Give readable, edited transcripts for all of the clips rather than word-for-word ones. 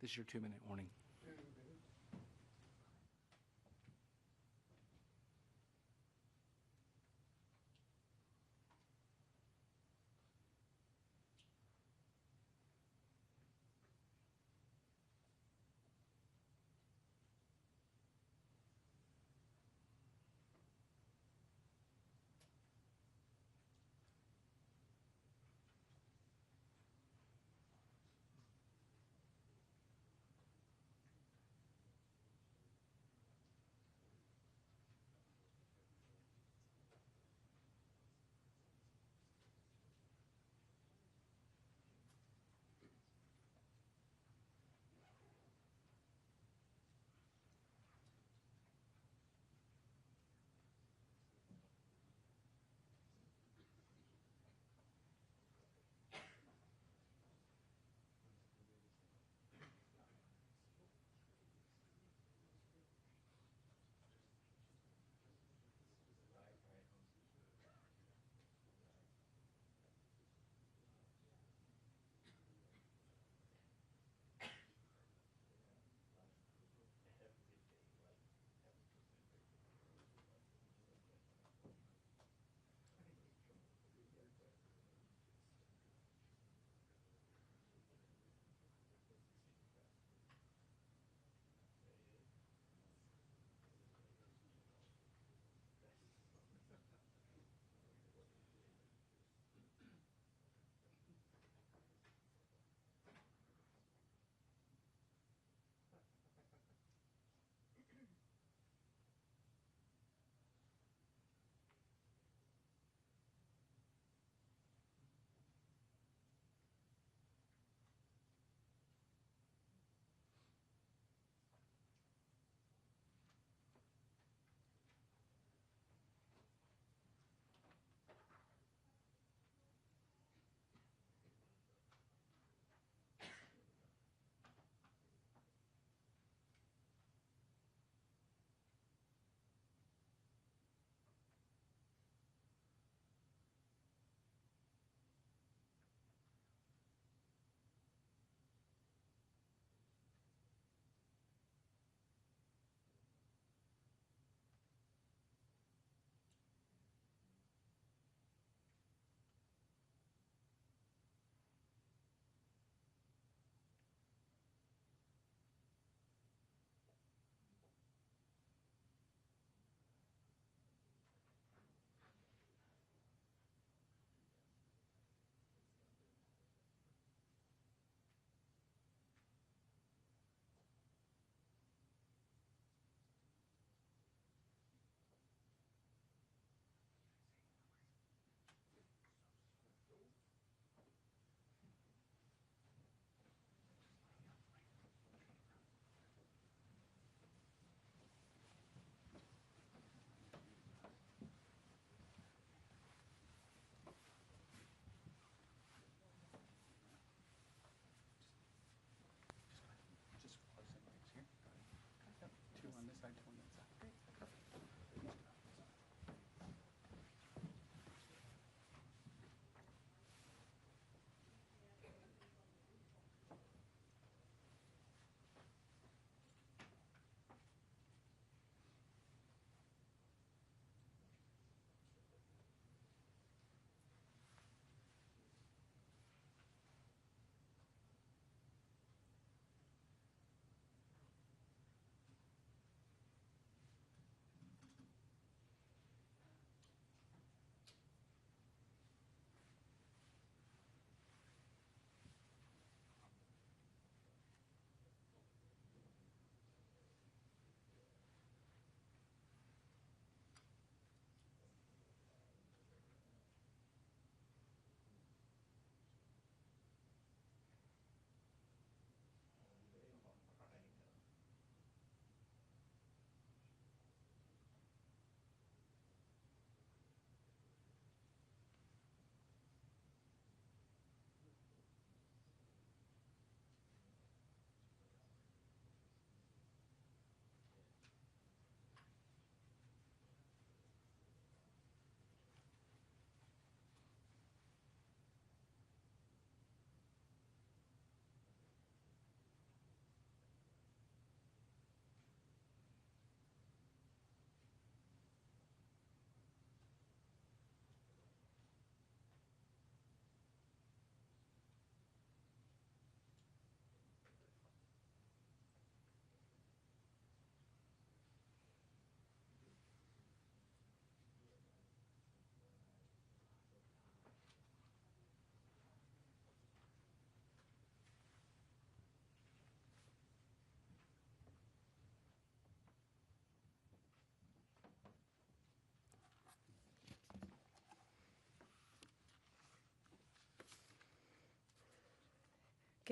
This is your 2-minute warning.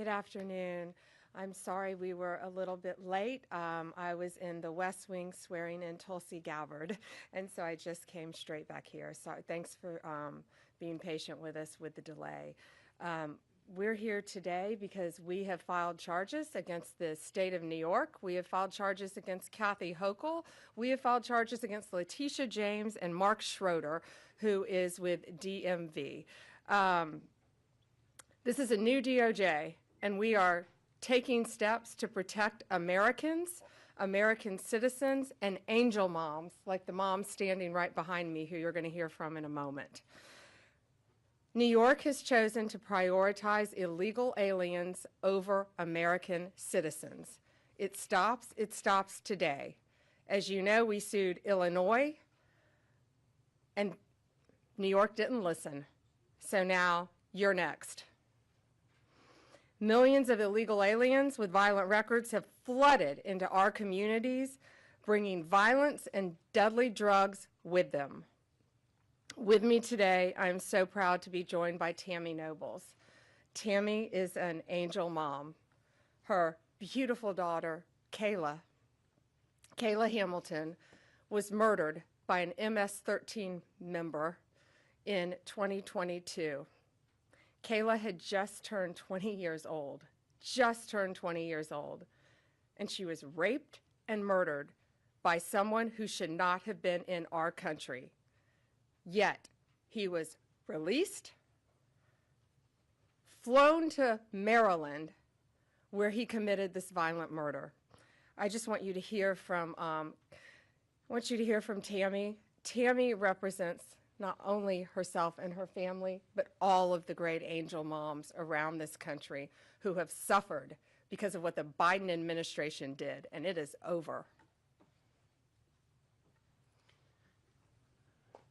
Good afternoon. I'm sorry we were a little bit late. I was in the West Wing swearing in Tulsi Gabbard, and so I just came straight back here. So thanks for being patient with us with the delay. We're here today because we have filed charges against the state of New York. We have filed charges against Kathy Hochul. We have filed charges against Letitia James and Mark Schroeder, who is with DMV. This is a new DOJ, and we are taking steps to protect Americans, American citizens, and angel moms, like the mom standing right behind me, who you're going to hear from in a moment. New York has chosen to prioritize illegal aliens over American citizens. It stops today. As you know, we sued Illinois, and New York didn't listen. So now you're next. Millions of illegal aliens with violent records have flooded into our communities, bringing violence and deadly drugs with them. With me today, I'm so proud to be joined by Tammy Nobles. Tammy is an angel mom. Her beautiful daughter, Kayla Hamilton, was murdered by an MS-13 member in 2022. Kayla had just turned 20 years old, and she was raped and murdered by someone who should not have been in our country. Yet, he was released, flown to Maryland, where he committed this violent murder. I just want you to hear from, Tammy. Tammy represents not only herself and her family, but all of the great angel moms around this country who have suffered because of what the Biden administration did, and it is over.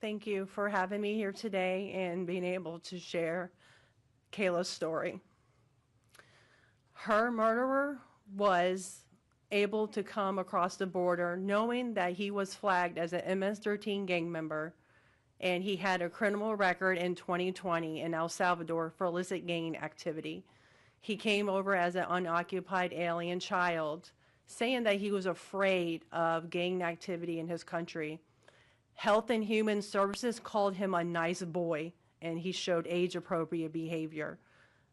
Thank you for having me here today and being able to share Kayla's story. Her murderer was able to come across the border knowing that he was flagged as an MS-13 gang member, and he had a criminal record in 2020 in El Salvador for illicit gang activity. He came over as an unoccupied alien child, saying that he was afraid of gang activity in his country. Health and Human Services called him a nice boy, and he showed age-appropriate behavior.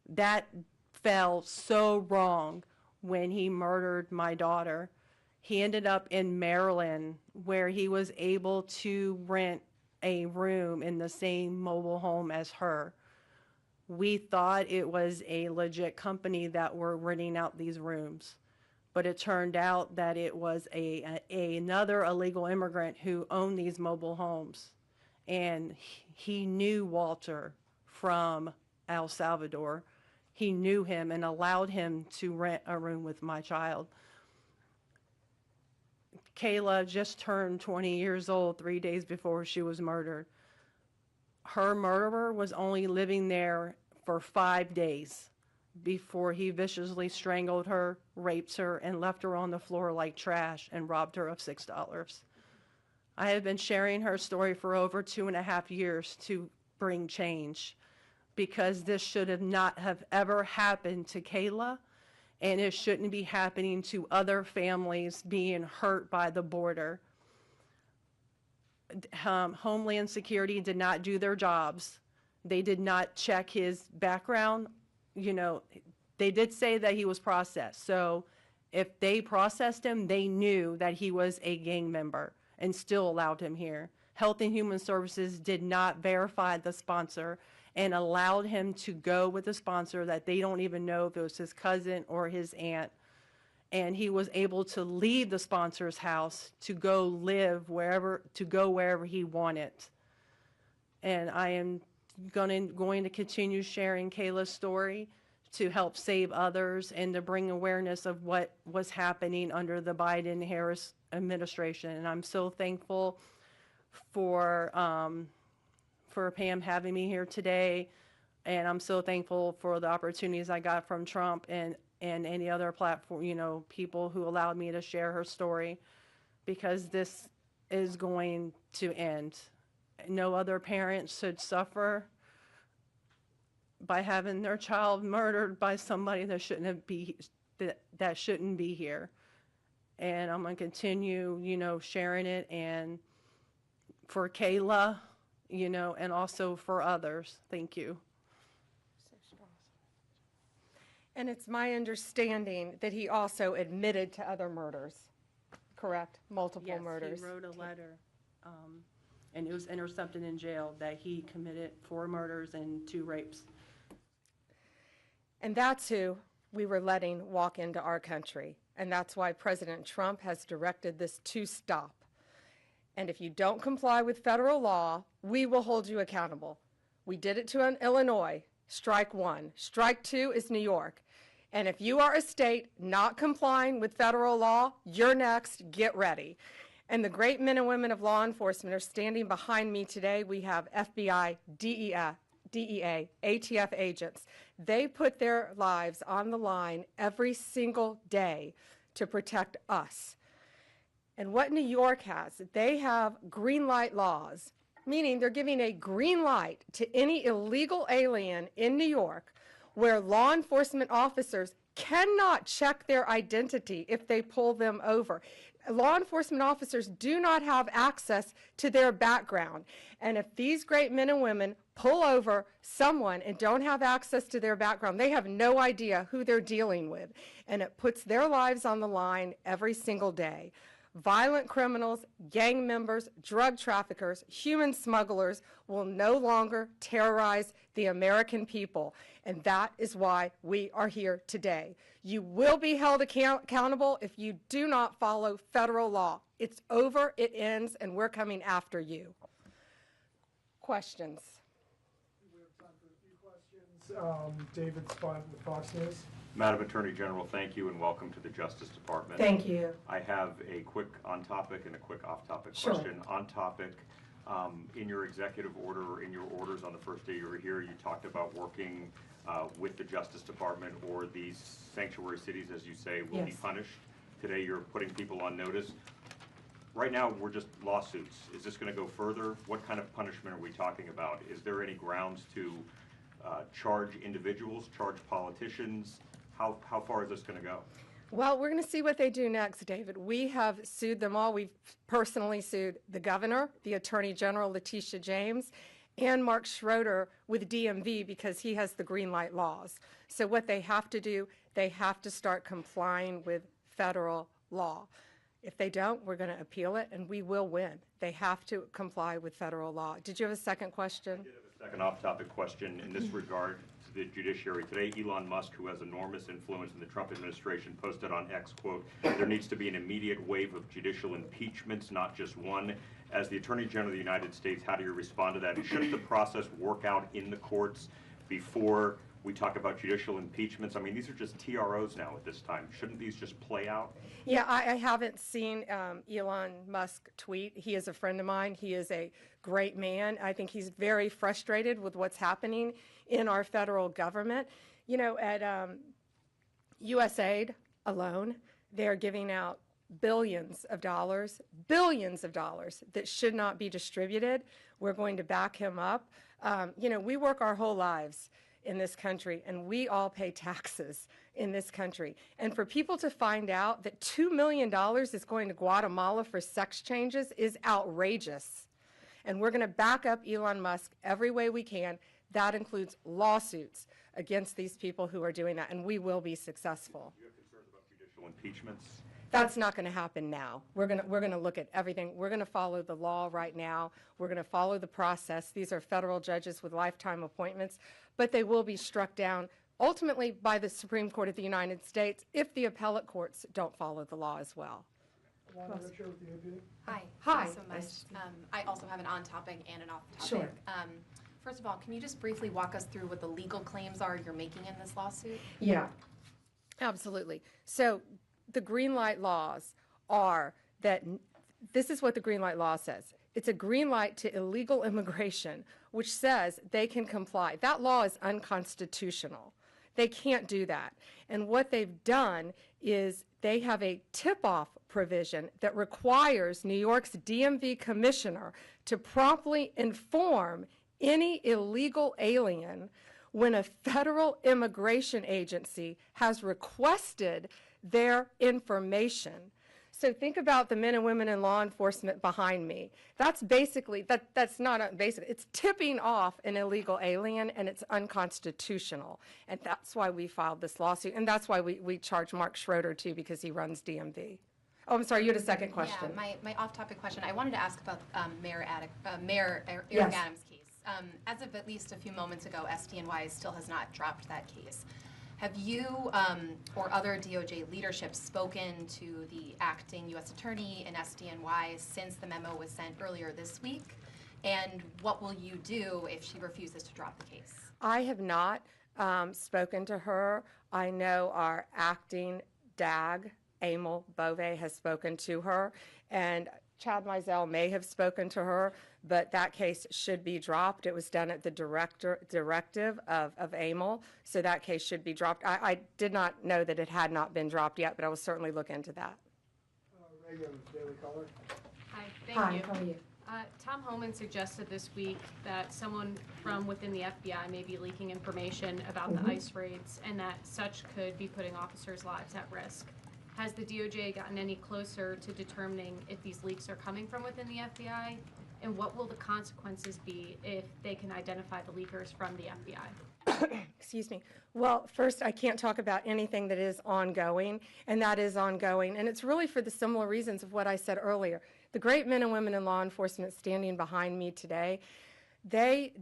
That fell so wrong when he murdered my daughter. He ended up in Maryland, where he was able to rent a room in the same mobile home as her. We thought it was a legit company that were renting out these rooms, but it turned out that it was another illegal immigrant who owned these mobile homes, and he knew Walter from El Salvador. He knew him and allowed him to rent a room with my child. Kayla just turned 20 years old 3 days before she was murdered. Her murderer was only living there for 5 days before he viciously strangled her, raped her, and left her on the floor like trash and robbed her of $6. I have been sharing her story for over 2.5 years to bring change, because this should have not have ever happened to Kayla, and it shouldn't be happening to other families being hurt by the border. Homeland Security did not do their jobs. They did not check his background. You know, they did say that he was processed. So if they processed him, they knew that he was a gang member and still allowed him here. Health and Human Services did not verify the sponsor and allowed him to go with a sponsor that they don't even know if it was his cousin or his aunt. And he was able to leave the sponsor's house to go live wherever he wanted. And I am going to continue sharing Kayla's story to help save others and to bring awareness of what was happening under the Biden-Harris administration. And I'm so thankful for Pam having me here today, and I'm so thankful for the opportunities I got from Trump and any other platform, you know, people who allowed me to share her story, because this is going to end. No other parent should suffer by having their child murdered by somebody that shouldn't be here. And I'm going to continue, sharing it, and for Kayla, and also for others. Thank you. And it's my understanding that he also admitted to other murders, correct? Multiple murders. Yes, he wrote a letter, and it was intercepted in jail that he committed 4 murders and 2 rapes. And that's who we were letting walk into our country. And that's why President Trump has directed this to stop. And if you don't comply with federal law, we will hold you accountable. We did it to Illinois, strike 1. Strike 2 is New York. And if you are a state not complying with federal law, you're next. Get ready. And the great men and women of law enforcement are standing behind me today. We have FBI, DEA, ATF agents. They put their lives on the line every single day to protect us. And what New York has, they have green light laws, meaning they're giving a green light to any illegal alien in New York where law enforcement officers cannot check their identity if they pull them over. Law enforcement officers do not have access to their background. And if these great men and women pull over someone and don't have access to their background, they have no idea who they're dealing with. And it puts their lives on the line every single day. Violent criminals, gang members, drug traffickers, human smugglers will no longer terrorize the American people. And that is why we are here today. You will be held accountable if you do not follow federal law. It's over, it ends, and we're coming after you. Questions? We have time for a few questions. David Spont with Fox News. Madam Attorney General, thank you and welcome to the Justice Department. Thank you. I have a quick on-topic and a quick off-topic Sure. question. On-topic, in your executive order or in your orders on the first day you were here, you talked about working with the Justice Department, or these sanctuary cities, as you say, will be Yes. punished. Today you're putting people on notice. Right now, we're just lawsuits. Is this going to go further? What kind of punishment are we talking about? Is there any grounds to charge individuals, charge politicians? How far is this going to go? Well, we're going to see what they do next, David. We have sued them all. We've personally sued the governor, the Attorney General, Letitia James, and Mark Schroeder with DMV because he has the green light laws. So what they have to do, they have to start complying with federal law. If they don't, we're going to appeal it, and we will win. They have to comply with federal law. Did you have a second question? I did have a second off-topic question in this regard to the judiciary. Today, Elon Musk, who has enormous influence in the Trump administration, posted on X, quote, "There needs to be an immediate wave of judicial impeachments, not just one." As the Attorney General of the United States, how do you respond to that? Shouldn't the process work out in the courts before we talk about judicial impeachments? I mean, these are just TROs now at this time. Shouldn't these just play out? Yeah, I haven't seen Elon Musk tweet. He is a friend of mine. He is a great man. I think he's very frustrated with what's happening in our federal government. You know, at USAID alone, they're giving out billions of dollars that should not be distributed. We're going to back him up. You know, we work our whole lives in this country, and we all pay taxes in this country. And for people to find out that $2 million is going to Guatemala for sex changes is outrageous. And we're going to back up Elon Musk every way we can. That includes lawsuits against these people who are doing that, and we will be successful. Do you have concerns about judicial impeachments? That's not going to happen now. We're going to look at everything. We're going to follow the law right now. We're going to follow the process. These are federal judges with lifetime appointments, but they will be struck down ultimately by the Supreme Court of the United States if the appellate courts don't follow the law as well. Alana Richer with the AP. Hi. Hi. Thank you so Nice much. I also have an on-topic and an off-topic. Sure. First of all, can you just briefly walk us through what the legal claims are you're making in this lawsuit? Yeah, absolutely. So the green light laws are that this is what the green light law says. It's a green light to illegal immigration, which says they can comply. That law is unconstitutional. They can't do that. And what they've done is they have a tip-off provision that requires New York's DMV commissioner to promptly inform any illegal alien when a federal immigration agency has requested their information. So think about the men and women in law enforcement behind me. That's basically, that's not basic, it's tipping off an illegal alien, and it's unconstitutional. And that's why we filed this lawsuit, and that's why we charge Mark Schroeder too, because he runs DMV. Oh, I'm sorry, you had a second question. Yeah, my off-topic question, I wanted to ask about Mayor Eric Yes. Adams' case. As of at least a few moments ago, SDNY still has not dropped that case. Have you or other DOJ leadership spoken to the acting U.S. attorney in SDNY since the memo was sent earlier this week? And what will you do if she refuses to drop the case? I have not spoken to her. I know our acting DAG, Emil Bove, has spoken to her, and Chad Mizell may have spoken to her, but that case should be dropped. It was done at the directive of Emil, so that case should be dropped. I did not know that it had not been dropped yet, but I will certainly look into that. Reagan, Daily Caller. Hi, thank you. How are you? Tom Homan suggested this week that someone from within the FBI may be leaking information about the ICE raids, and that such could be putting officers' lives at risk. Has the DOJ gotten any closer to determining if these leaks are coming from within the FBI? And what will the consequences be if they can identify the leakers from the FBI? Excuse me. Well, first, I can't talk about anything that is ongoing, and that is ongoing. And it's really for the similar reasons of what I said earlier. The great men and women in law enforcement standing behind me today, they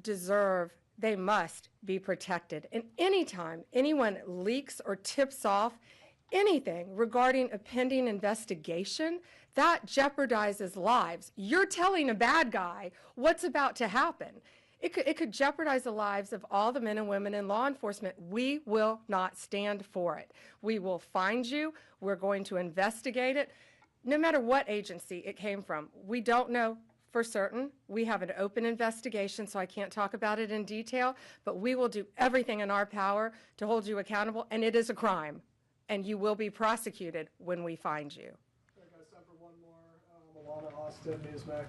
must be protected. And anytime anyone leaks or tips off anything regarding a pending investigation, that jeopardizes lives. You're telling a bad guy what's about to happen. It could jeopardize the lives of all the men and women in law enforcement. We will not stand for it. We will find you. We're going to investigate it, no matter what agency it came from. We don't know for certain. We have an open investigation, so I can't talk about it in detail, but we will do everything in our power to hold you accountable, and it is a crime. And you will be prosecuted when we find you. I got time for one more. Alana Austin, Newsmax.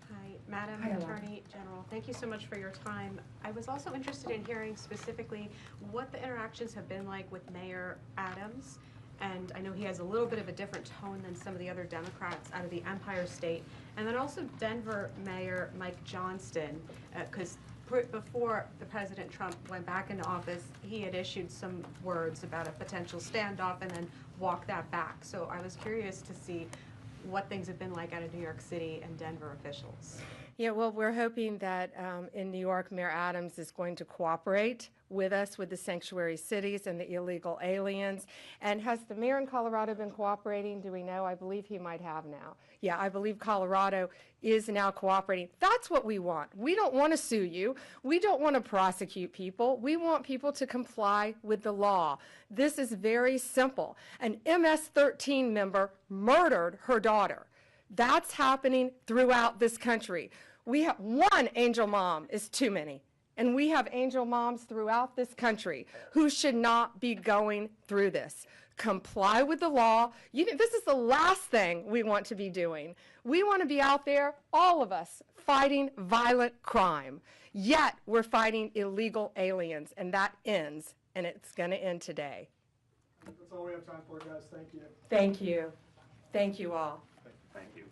Hi, Madam Hi, Alana. Attorney General. Thank you so much for your time. I was also interested in hearing specifically what the interactions have been like with Mayor Adams. And I know he has a little bit of a different tone than some of the other Democrats out of the Empire State. And then also Denver Mayor Mike Johnston, because before the President Trump went back into office, he had issued some words about a potential standoff and then walked that back. So I was curious to see what things have been like out of New York City and Denver officials. Yeah, well, we're hoping that in New York, Mayor Adams is going to cooperate with us with the sanctuary cities and the illegal aliens. And has the mayor in Colorado been cooperating? Do we know? I believe he might have now. Yeah, I believe Colorado is now cooperating. That's what we want. We don't want to sue you. We don't want to prosecute people. We want people to comply with the law. This is very simple. An MS-13 member murdered her daughter. That's happening throughout this country. We have one angel mom is too many. And we have angel moms throughout this country who should not be going through this. Comply with the law. This is the last thing we want to be doing. We want to be out there, all of us, fighting violent crime. Yet we're fighting illegal aliens, and that ends, and it's going to end today. That's all we have time for, guys. Thank you. Thank you. Thank you all. Thank you.